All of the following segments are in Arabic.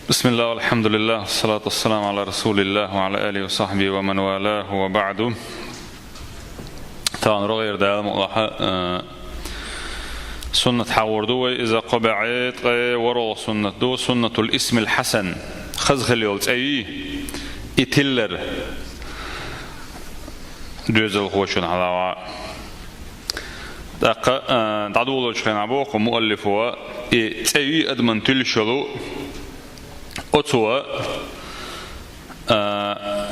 بسم الله والحمد لله والصلاة والسلام على رسول الله وعلى آله وصحبه ومن والاه وبعد. طبعا رغير دائما مؤلحة سنة حوردو إذا قبعت ورو سنة دو سنة الاسم الحسن خزخل يولت أي إتلر دوزل خوشن على دعدولو شخين عبوق مؤلفوا إتأي أدمن تلشلو أتوا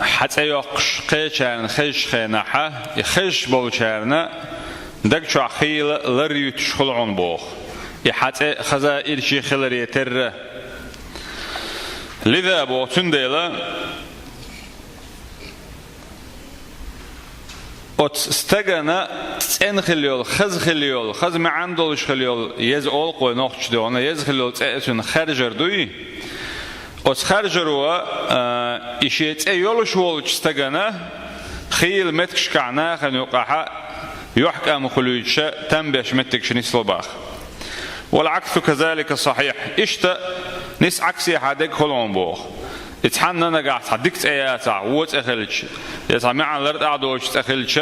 حتى يقش قيشان خيش خيناحة يخيش بولشارنا دك شو خيل لري تشخل عن بوخ يحتى خزائر شي خلر يتر لذا بو تنديلا أت استجنا تن خليول خز خليول خز ما عندوش خليول يز ألقو نقش دونا يز خليول تأتون خرجر دوي أتخرجوا إشيت أيولش والش استجنا خيل متكش كعنا خنوقها يحكى مخلوش تنبش متكش نسلباخ والعكس كذلك صحيح إشتا نس عكسي حدك خلون بوخ اتحنا نجاح حدك أياتا وات أخلش يسمع الأرض عدوش تخلش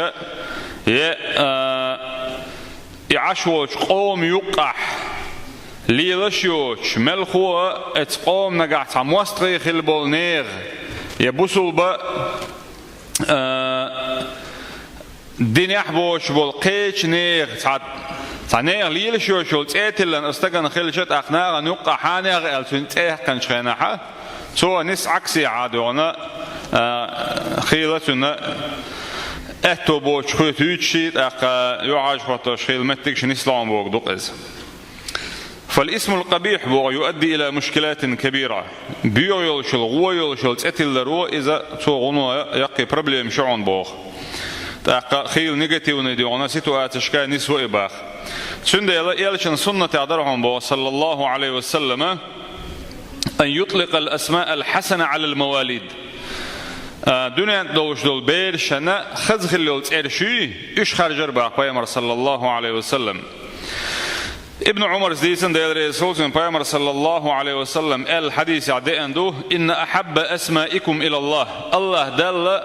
يعشوش قوم يقح ليلشيوش ملخوة اتقوم نجاح موستري خلبول نير يبوسل با دين يحبوش بالقيش نير تعنير ليلشيوش والتأتلن استقن خلشت أخناغ نقع حانيغ التنتيه كان شخيناها سوى نس عكسي عادونا خيلتنا اتو بوش خيتوشيت اخ يعاش خطوش خيل متكش نسلام بوك دقز فالاسم القبيح بو يؤدي إلى مشكلات كبيرة بيو يلشل غو يلشل تأتل درو إذا تغنو يقي بروبليم شعون بوخ تاقا خيل نيجاتيو نديونا سيتواتشكا نسو إباخ سند يلشن سنة عدرهم بو صلى الله عليه وسلم أن يطلق الأسماء الحسنة على المواليد دنيا دوش دول بير شنا خزخ اللي تأرشي إيش خرجر باق صلى الله عليه وسلم ابن عمر زيسن ديال رسول الله صلى الله عليه وسلم الحديث عديندو إن أحب أسمائكم إلى الله الله دل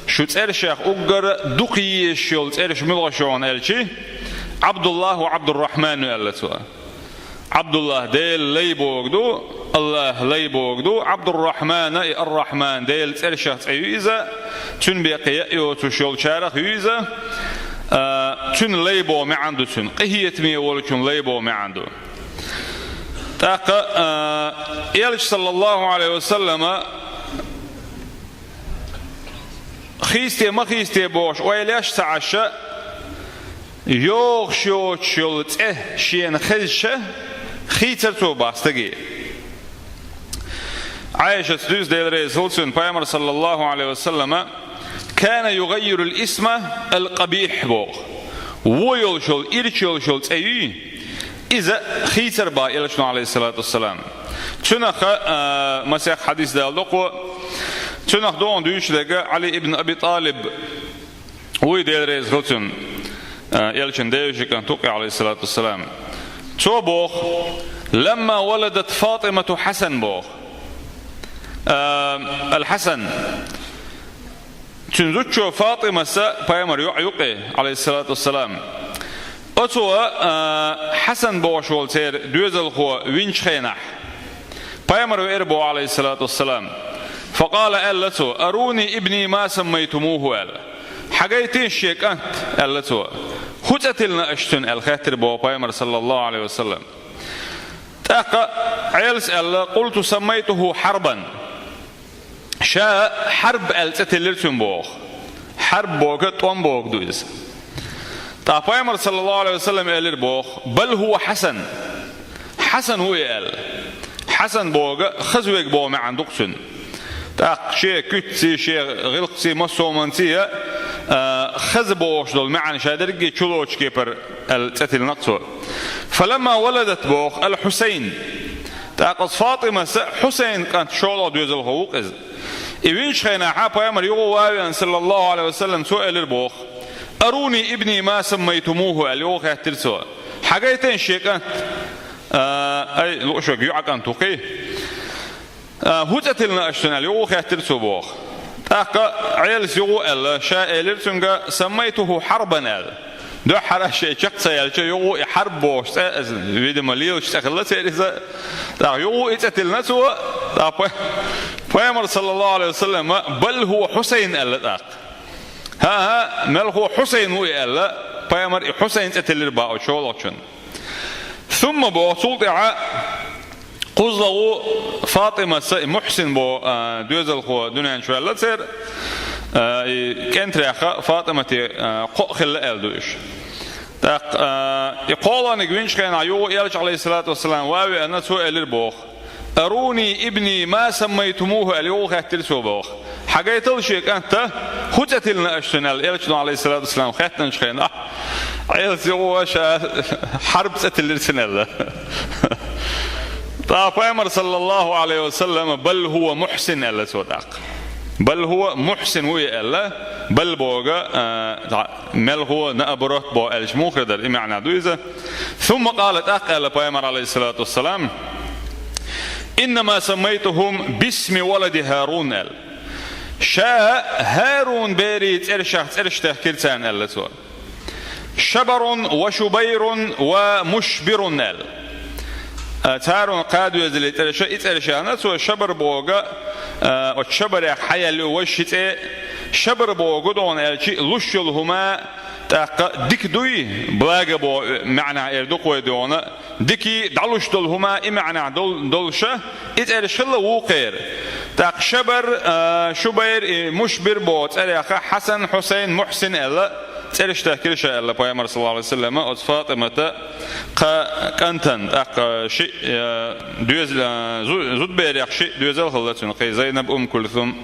شو تأرشيخ أقر دقيش يول تأرش ملغشون ألشي عبد الله وعبد الرحمن ألتوا عبد الله ديل ليبوغدو الله ليبوغدو عبد الرحمن ديل تأرشيخ أيوزا تنبيق يأيو تشول شارخ يوزا تون ليبو ما عنده تون قهيت مي ولا تون ليبو ما عنده تاقا يالش صلى الله عليه وسلم خيستي ما خيستي بوش ويلاش تعشى يوغ شوت شولت شين خلشة خيتر تو باستقي عائشة دوز ديل رسول الله صلى الله عليه وسلم كان يغير الاسم القبيح بوغ ويلشل إرشل أي إذا خيتر با إلشنا عليه الصلاة والسلام تنخ مسيح حديث دالقو تنخ دون دوش دقا علي ابن أبي طالب ويدير ريز غلطن إلشن ديوش كان توقع عليه الصلاة والسلام تو بوغ لما ولدت فاطمة حسن بوغ الحسن تنزوجو فاطمة بايمر يقي عليه الصلاة والسلام أتوا حسن بوشول تير دوزل خو وينش خينح بايمر يربو عليه الصلاة والسلام فقال ألتو أروني ابني ما سميتموه أل حقيتين شيك أنت ألتو خطتلنا أشتن الخاتر بو بايمر صلى الله عليه وسلم تاقا عيلس ألا قلت سميته حربا شاء حرب التتلرتم بوخ حرب بوغ توم بوغ دويس تا بايمر صلى الله عليه وسلم قال بوخ بل هو حسن هو قال حسن بوغ خزويك بو ما عندكسن تا شيء كتسي شيء غلقسي مسومنتي خز بوش دول معن شادرجي تشلوش كيبر التتل نقصو فلما ولدت بوخ الحسين تا فاطمه حسين كانت شولو دوزل هوق إز إبنش خينا حابا يمر يغوى صلى الله عليه وسلم سؤال البوخ أروني ابني ما سميتموه اليوخ يحترسوا حاجتين شيكا أي لوشك يعقن توقي هوتتلنا أشتنا يو خاتر سبوخ تاق عيل سيو ألا شاء إلرتنجا سميته حربا أل دو حرش شق سيال يو حرب بوش فيد مليوش تخلص إذا تاق يو إتتلنا سوا تاق فيامر صلى الله عليه وسلم بل هو حسين ألا تاق ها مل هو حسين هو ألا فيامر حسين إتتلر باو شولوشن ثم بوصول قصده فاطمة محسن بو دوزل خو دنيا شوية لا تصير كانت ريخة فاطمة قخل الدوش يقول أن جوينش كان عيو يرجع عليه الصلاة والسلام واوي أن سؤال البوخ أروني ابني ما سميتموه اليوم خاتل سوبوخ حاجات الشيء أنت خدتلنا أشتنال يرجع عليه الصلاة والسلام خاتن شخين عيل سووش حرب ستلرسنال طافامر صلى الله عليه وسلم بل هو محسن ألا سوداق بل هو محسن ويا ألا بل بوجا مل هو نأبرت بو الجموخ هذا المعنى دويزة ثم قالت أقل بامر عليه الصلاة والسلام إنما سميتهم باسم ولد هارون أل شاء هارون بيريت إرشاخت إرشته كرتان ألا سود شبر وشبير ومشبر أل تارون قادو يزلت إترشانا سو شبر بوغا والشبر حيال وشت شبر بوغا دون الشي لشلهما تاق ديك دوي بلاغ بو معنى اردوق ودونا ديكي دلش دلهما معنى دلشه إترشل وقير تاق شبر شبير مشبر بو تاريخ حسن حسين محسن الا ترش تحكي شيء الله بيامر صلى الله عليه وسلم أو فاطمة كانتن شيء دوز زود بيريح شيء دوزل خلتون قي زينب كلثوم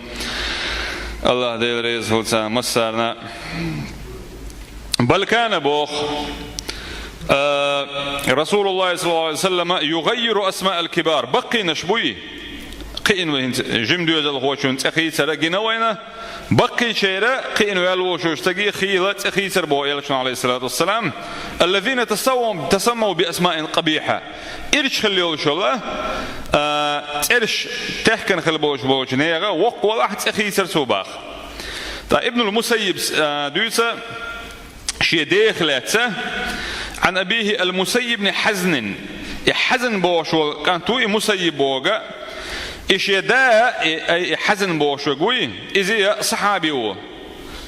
الله ديل ريز هلتا مسرنا بل كان بوخ رسول الله صلى الله عليه وسلم يغير أسماء الكبار بقي نشبوي قين وين جم دوزل هو شون تأخي سرقنا وينه بقي شيرة قين ويالوشوش تجي خيلة أخي سربو يلشون عليه الصلاة والسلام الذين تسموا بأسماء قبيحة إرش خليول شلا إرش تحكن خلبوش بوش نيجا وق واحد أخي سرسوباخ تا ابن المسيب دوسة شيء داخلته عن أبيه المسيب بن حزن حزن بوش كان توي مسيب بوجا إيش يدا حزن بوشقوي إذا صحابي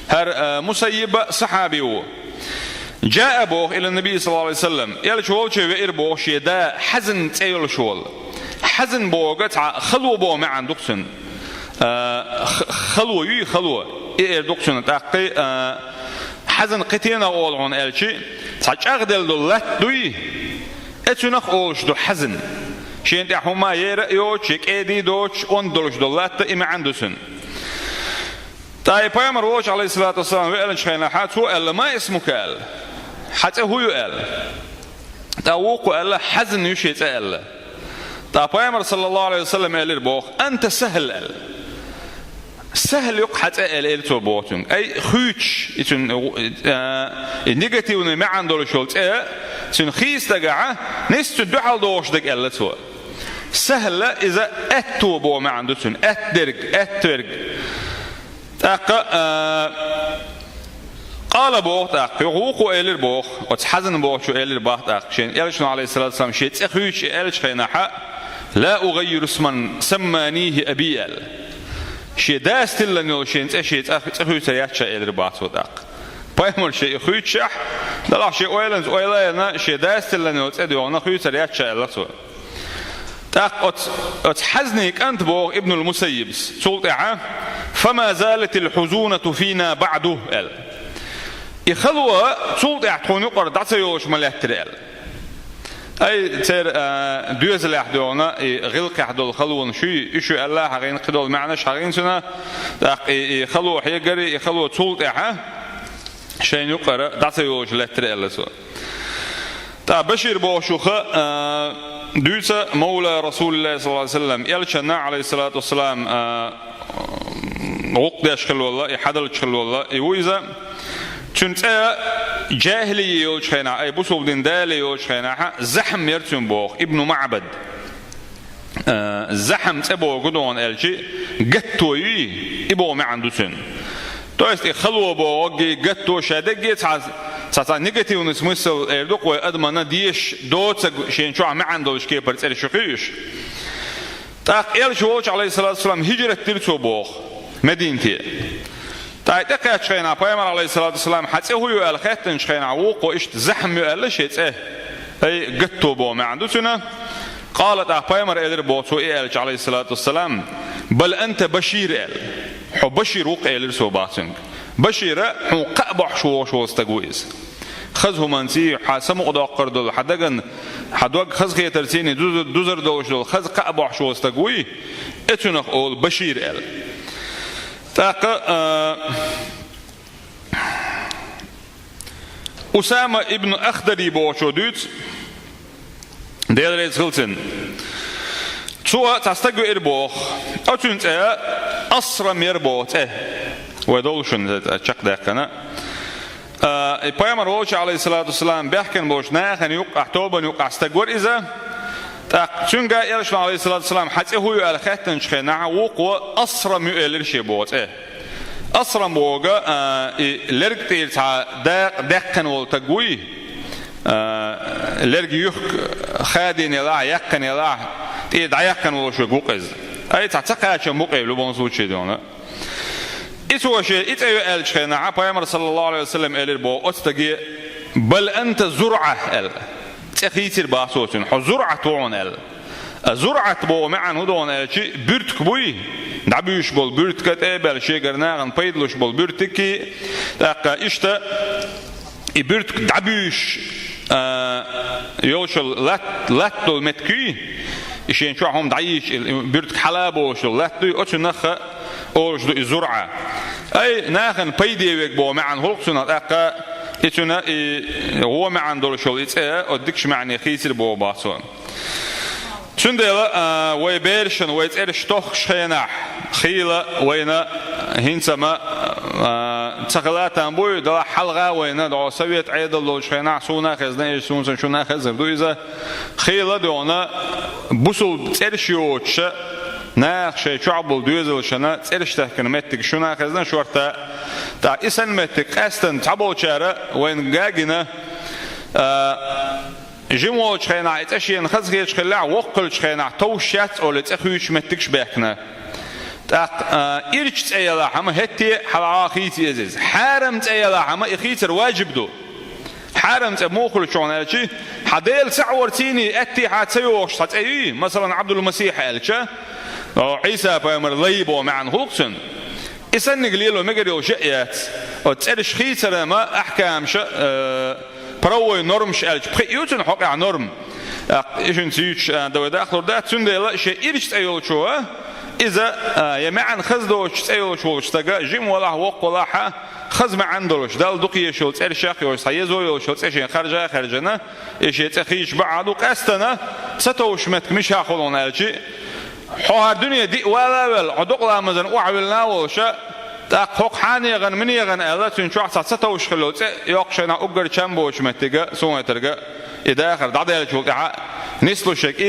هر مسيب صحابي جاء بوه إلى النبي صلى الله عليه وسلم يال شوال شيء إربوه يدا حزن تيل شوال حزن بوه تع خلو بوه مع دكتون خلو دكتون تأقي حزن قتينا أول عن الشيء تأجدل دلت دوي أتنخ أولش دو حزن شين تحوما يرأيو شيك إيدي دوش أندلش دلت إما عندسن طيب بيامر ووش عليه الصلاة والسلام وقال شخينا حات هو قال ما اسمك قال حتى هو يقال تاوق قال حزن يشيت قال طيب بيامر صلى الله عليه وسلم قال البوخ أنت سهل قال سهل يق حتى قال تبوتن أي خوش نيجاتيف ما عنده شولت سن خيس تجعه نست دحال دوش دك قال تو سهل إذا أتو بو ما عنده سن أترج قال بوخ تاق يغوق إلى بوخ وتحزن بوخ شو إلى الباخ تاق شين يلشنا عليه الصلاة والسلام شيء تأخيش إلش خينا حق لا أغير اسما سمانيه أبيال شيء داست لنا شين شيء تأخيش تريات شيء إلى الباخ تاق بايمر شيء خيط شح لا شيء ويلنا شيء داست لنا تأديونا خيط تريات شيء إلى تو تاق أتحزنك أنت بوخ ابن المسيب سلطعة فما زالت الحزونة فينا بعده قال يخلوا سلطع تكون يقرأ دعسيوش ملاتريال أي تر دوز لحدونا غلق حدول خلون شو الله حقين قدول معناش حقين سنة يخلوا حيجري يخلوا سلطع شين يقرأ دعسيوش لاتريال سو تا بشير بوشوخة دوسة مولى رسول الله صلى الله عليه وسلم يلشنا عليه الصلاة والسلام وقت يشكل والله يحدل يشكل والله يويزا تنت جاهلي يوشخنا أي بوسول دين دالي يوشخنا زحم يرتم بوخ ابن معبد زحم تبو قدون الشيء قتوي إبو ما عنده سن تويست خلوا بوجي قتو شادقي تعال نيجاتيف نسمسل إردوق وأدمنا ديش دوت شين شو ما عنده شيء برت الشقيش تاق إلشوج عليه الصلاة والسلام هجرة ترتو بوخ مدينتي تاي تقعد شينا بيامر عليه الصلاة والسلام حتى هو يقال خاتن شينا ووق وإشت زحم يقال شيء أي قتو بو ما عنده سنة قالت بيامر إدر بوتو إلش عليه الصلاة والسلام بل أنت بشير إل حو بشير وق إلر سوباتنك بشير حو قبح شو استقويز خذه منسي حاسم قداقر دول حدقن حدوق خذ خي ترسيني دوزر دوش دول خذ قبح شو استقوي اتنخ أول بشير إل تاق أسامة ابن أخدري بوشو دوت ديال ريز غلطن شو تستقوي إربوخ أتونت أسرى ميربوت ودولشن تشق داكنا بيامر عليه الصلاة والسلام بيحكن بوش ناخن يوقع توبا يوقع استقور إذا تشنجا إيرش عليه الصلاة والسلام حتى هو يقال خاتن شخنا وقوة أسرى ميرش بوت أسرى بوجا لرجتي تاع داكن والتقوي لرجي يخ خادين يلا يكن يلا تيد عيكن وشو جوقز أي تعتقد شو مقيم لو بنصوت شيء دونا إيش شيء إيش أيو ألش خنا عبايمر صلى الله عليه وسلم ألير بو أستجي بل أنت زرعة ال تخيتر باسوتن حزرعة توعن ال زرعة بو معن هدون الشيء برتك بوي دعبيش بول برتك تقبل شيء قرناغن بيدلش بول برتكي تاقا إشتا برتك دعبيش يوشل لاتو المتكي إشين شو هم دعيش برتك حلابو شو لاتو أتنخ أو شو الزرعة أي ناخن بيدي ويكبو معن هلقسنا تاقا إتنا هو معن دول شو إتأ أدكش معني خيسر بو باسون شندلا ويبيرشن ويتأرش توخ شيناح خيلة وينا هنسما تقلات أنبوي دلا حلقة وينا دعو سويت عيد اللو شيناح سونا خزنا إيش سون شونا خزر دو إذا خيلة دونا بوصل تأرشيوتش ناخ شيء شعبل دوزل شنا تأرش تحكن متك شونا خزنا شورتا تا إسن متك أستن تعبل شارع وين جاجنا جمول شخينا إتأشين خزقي شخلع وقل شخينا توشات أو لتأخيش متكش بيحنا تاق إرش تأيلا حما هتي حلعا خيتي إزيز حارم تأيلا حما إخيتر واجب دو حارم تأموخل شون ألشي حديل سعورتيني أتي حاتسيوش تأيي مثلا عبد المسيح ألشا عيسى بأمر ليبو معن هوكسن إسن قليلو مقريو شئيات وتأرش خيتر ما أحكام بروي نورم شالج بخيوتن حقع نورم إيش نسيج دو داخل ده تندل شيء إيش تأيول شو إذا يمعن خزدوش تأيول شو اشتجا جيم ولا وق ولا ح خز معن دولش دال دقية شو تأرشاق يوش هيزوي شو تأشين خرجنا إيش يتأخيش بعض وقستنا ستوش متك مش هاخذون الشيء حوار الدنيا دي ولا عدق لا مزن وعملنا وشا تاق حاني غن مني غن ألات إن شو عصا ستوش خلوت يقشنا أجر شامبوش متجا سوى ترجع إذا آخر دعدي شو نسلو شك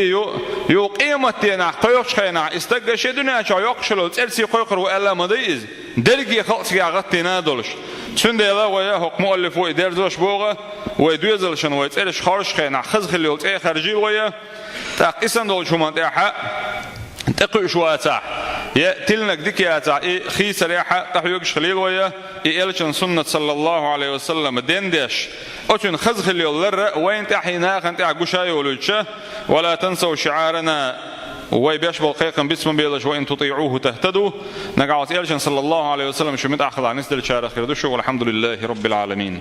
يو قيمتنا قيوش خينا استجى شيء دنيا شو يقشلوت إرسي قيقر وإلا مضيز درجي خلص يعغتنا دولش سندلا ويا حق مؤلف ويدرزوش بوغا ويدوزل شنو ويتقلش خارج خينا خز خلوت إيه خارجي ويا تاق إسن دولش هم تأحق تقول شو أتاع تلنك ديك يا أتاع خيس ريحة تحيوكش خليل ويا إلشن سنة صلى الله عليه وسلم دندش أتون خز خليل لر وين تحينا خن تعجوشاي ولوجة ولا تنسوا شعارنا ويبيش بالقيقم باسم بيلش وإن تطيعوه تهتدوا نقعد إلشن صلى الله عليه وسلم شو متأخذ عن نسل الشارع خير دشوا والحمد لله رب العالمين.